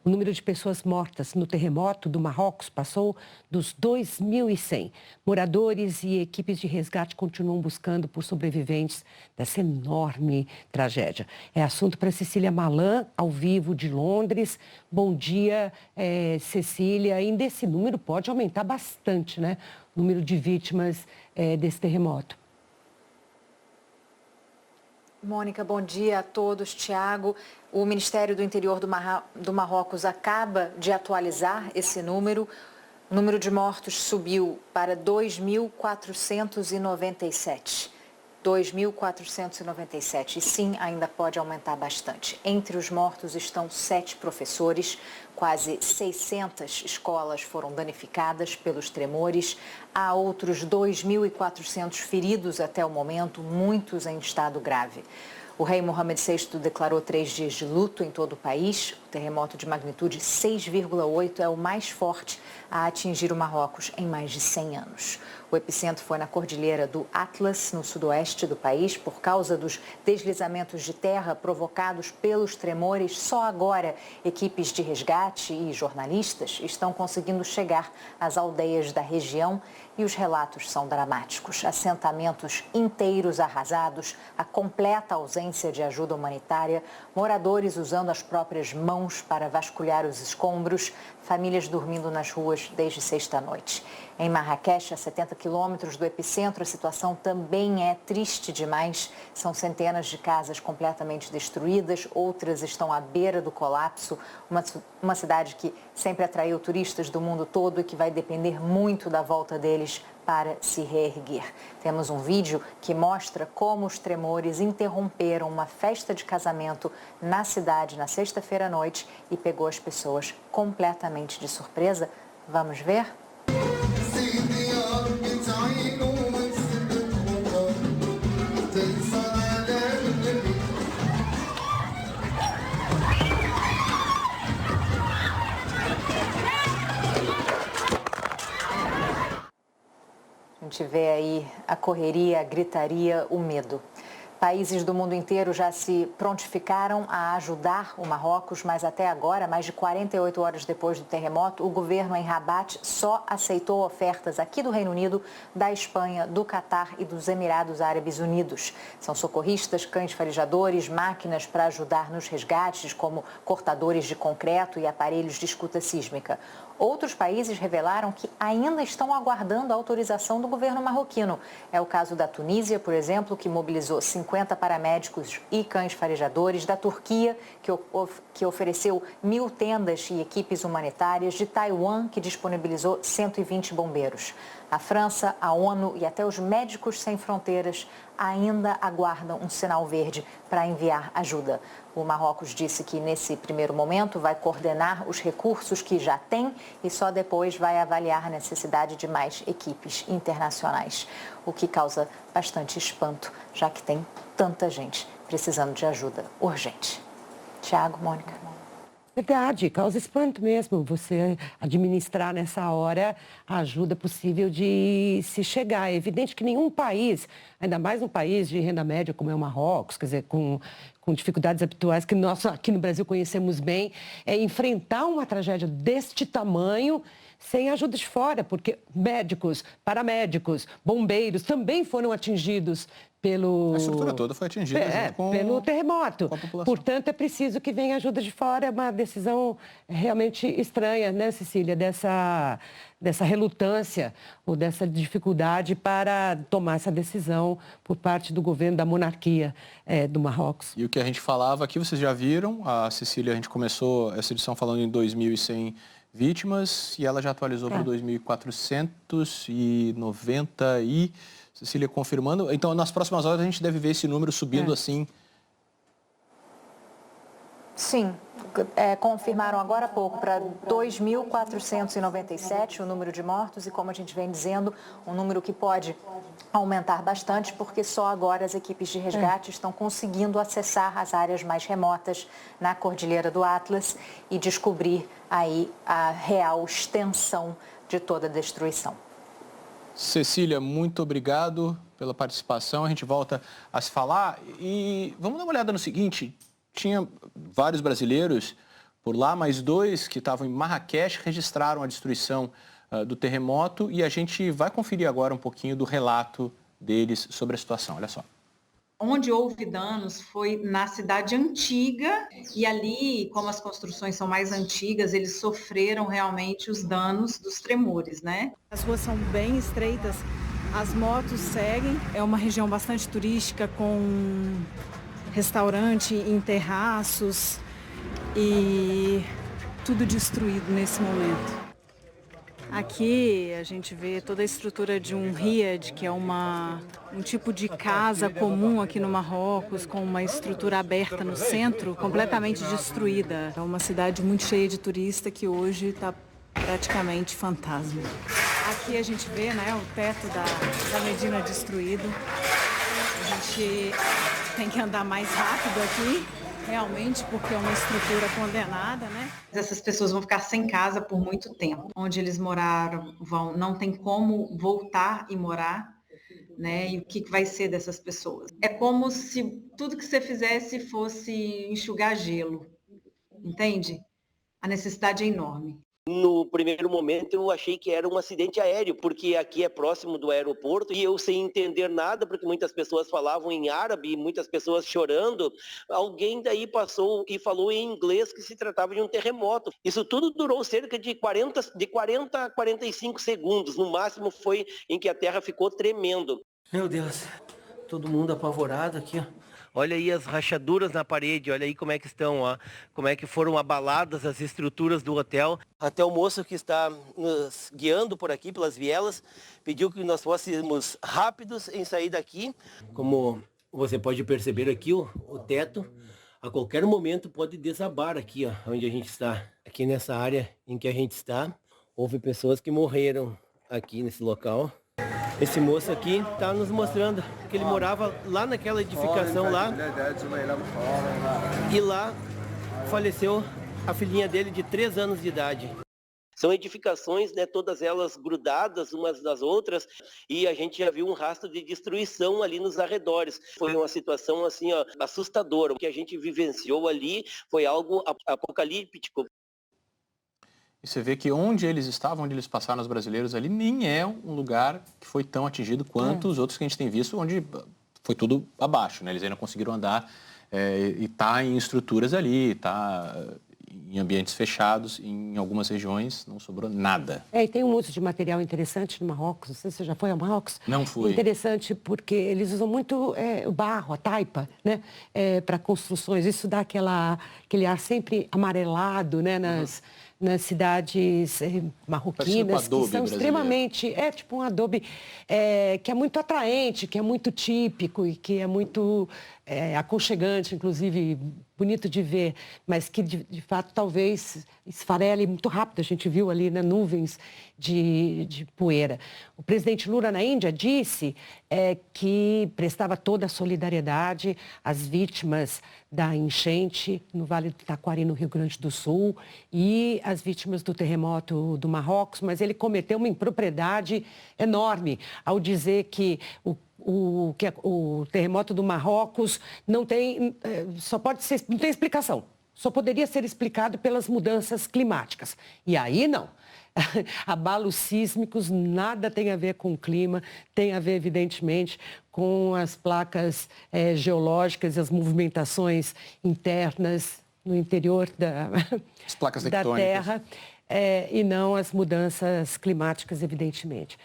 O número de pessoas mortas no terremoto do Marrocos passou dos 2.100. Moradores e equipes de resgate continuam buscando por sobreviventes dessa enorme tragédia. É assunto para Cecília Malan, ao vivo de Londres. Bom dia, Cecília. Ainda esse número pode aumentar bastante, né? O número de vítimas desse terremoto. Mônica, bom dia a todos. Tiago, o Ministério do Interior do Marrocos acaba de atualizar esse número. O número de mortos subiu para 2.497. 2.497. E sim, ainda pode aumentar bastante. Entre os mortos estão 7 professores, quase 600 escolas foram danificadas pelos tremores. Há outros 2.400 feridos até o momento, muitos em estado grave. O rei Mohammed VI declarou 3 dias de luto em todo o país. O terremoto de magnitude 6,8 é o mais forte a atingir o Marrocos em mais de 100 anos. O epicentro foi na Cordilheira do Atlas, no sudoeste do país, por causa dos deslizamentos de terra provocados pelos tremores. Só agora, equipes de resgate e jornalistas estão conseguindo chegar às aldeias da região e os relatos são dramáticos. Assentamentos inteiros arrasados, a completa ausência de ajuda humanitária, moradores usando as próprias mãos para vasculhar os escombros, famílias dormindo nas ruas desde sexta-noite. Em Marrakech, a 70 quilômetros do epicentro, a situação também é triste demais. São centenas de casas completamente destruídas, outras estão à beira do colapso. Uma cidade que sempre atraiu turistas do mundo todo e que vai depender muito da volta deles para se reerguer. Temos um vídeo que mostra como os tremores interromperam uma festa de casamento na cidade na sexta-feira à noite e pegou as pessoas completamente de surpresa. Vamos ver? A gente vê aí a correria, a gritaria, o medo. Países do mundo inteiro já se prontificaram a ajudar o Marrocos, mas até agora, mais de 48 horas depois do terremoto, o governo em Rabat só aceitou ofertas aqui do Reino Unido, da Espanha, do Catar e dos Emirados Árabes Unidos. São socorristas, cães farejadores, máquinas para ajudar nos resgates, como cortadores de concreto e aparelhos de escuta sísmica. Outros países revelaram que ainda estão aguardando a autorização do governo marroquino. É o caso da Tunísia, por exemplo, que mobilizou 50 paramédicos e cães farejadores, da Turquia, que ofereceu 1.000 tendas e equipes humanitárias, de Taiwan, que disponibilizou 120 bombeiros. A França, a ONU e até os Médicos Sem Fronteiras ainda aguardam um sinal verde para enviar ajuda. O Marrocos disse que, nesse primeiro momento, vai coordenar os recursos que já tem e só depois vai avaliar a necessidade de mais equipes internacionais, o que causa bastante espanto, já que tem tanta gente precisando de ajuda urgente. Tiago, Mônica. Verdade, causa espanto mesmo você administrar nessa hora a ajuda possível de se chegar. É evidente que nenhum país, ainda mais um país de renda média como é o Marrocos, quer dizer, com dificuldades habituais que nós aqui no Brasil conhecemos bem, enfrentar uma tragédia deste tamanho sem ajuda de fora, porque médicos, paramédicos, bombeiros também foram atingidos pelo... A estrutura toda foi atingida pelo terremoto. Com a população. Portanto, é preciso que venha ajuda de fora. É uma decisão realmente estranha, né, Cecília, dessa relutância ou dessa dificuldade para tomar essa decisão por parte do governo da monarquia do Marrocos. E o que a gente falava aqui, vocês já viram, a Cecília, a gente começou essa edição falando em 2.100 vítimas e ela já atualizou para 2.490 e... Cecília confirmando. Então, nas próximas horas, a gente deve ver esse número subindo assim. Sim, confirmaram agora há pouco para 2.497 o número de mortos e, como a gente vem dizendo, um número que pode aumentar bastante, porque só agora as equipes de resgate estão conseguindo acessar as áreas mais remotas na Cordilheira do Atlas e descobrir aí a real extensão de toda a destruição. Cecília, muito obrigado pela participação. A gente volta a se falar e vamos dar uma olhada no seguinte. Tinha vários brasileiros por lá, mas 2 que estavam em Marrakech registraram a destruição do terremoto e a gente vai conferir agora um pouquinho do relato deles sobre a situação. Olha só. Onde houve danos foi na cidade antiga e ali, como as construções são mais antigas, eles sofreram realmente os danos dos tremores, né? As ruas são bem estreitas, as motos seguem. É uma região bastante turística com restaurante em terraços e tudo destruído nesse momento. Aqui a gente vê toda a estrutura de um riad, que é um tipo de casa comum aqui no Marrocos, com uma estrutura aberta no centro, completamente destruída. É uma cidade muito cheia de turista que hoje está praticamente fantasma. Aqui a gente vê, né, o teto da Medina destruído. A gente tem que andar mais rápido aqui, realmente, porque é uma estrutura condenada, né? Essas pessoas vão ficar sem casa por muito tempo. Onde eles moraram, não tem como voltar e morar, né? E o que vai ser dessas pessoas? É como se tudo que você fizesse fosse enxugar gelo, entende? A necessidade é enorme. No primeiro momento eu achei que era um acidente aéreo, porque aqui é próximo do aeroporto e eu sem entender nada, porque muitas pessoas falavam em árabe, muitas pessoas chorando. Alguém daí passou e falou em inglês que se tratava de um terremoto. Isso tudo durou cerca de 40 a 45 segundos, no máximo foi em que a terra ficou tremendo. Meu Deus, todo mundo apavorado aqui, ó. Olha aí as rachaduras na parede, olha aí como é que estão, ó, como é que foram abaladas as estruturas do hotel. Até o moço que está nos guiando por aqui, pelas vielas, pediu que nós fôssemos rápidos em sair daqui. Como você pode perceber aqui, o teto, a qualquer momento pode desabar aqui, ó, onde a gente está. Aqui nessa área em que a gente está, houve pessoas que morreram aqui nesse local. Esse moço aqui está nos mostrando que ele morava lá naquela edificação lá. E lá faleceu a filhinha dele de 3 anos de idade. São edificações, né, todas elas grudadas umas das outras, e a gente já viu um rastro de destruição ali nos arredores. Foi uma situação assim, ó, assustadora. O que a gente vivenciou ali foi algo apocalíptico. E você vê que onde eles estavam, onde eles passaram os brasileiros ali, nem é um lugar que foi tão atingido quanto os outros que a gente tem visto, onde foi tudo abaixo, né? Eles ainda conseguiram andar e tá em estruturas ali, tá em ambientes fechados, em algumas regiões não sobrou nada. E tem um uso de material interessante no Marrocos, não sei se você já foi ao Marrocos. Não fui. Interessante porque eles usam muito o barro, a taipa, né, para construções. Isso dá aquele ar sempre amarelado, né, nas cidades marroquinas, que são extremamente... É tipo um adobe que é muito atraente, que é muito típico e que é muito aconchegante, inclusive bonito de ver, mas que de fato talvez esfarele muito rápido. A gente viu ali, né, nuvens de poeira. O presidente Lula na Índia disse que prestava toda a solidariedade às vítimas da enchente no Vale do Taquari, no Rio Grande do Sul, e as vítimas do terremoto do Marrocos, mas ele cometeu uma impropriedade enorme ao dizer que o terremoto do Marrocos não tem explicação. Só poderia ser explicado pelas mudanças climáticas. E aí não. Abalos sísmicos nada tem a ver com o clima, tem a ver, evidentemente, com as placas geológicas e as movimentações internas no interior as placas da Terra, e não as mudanças climáticas, evidentemente.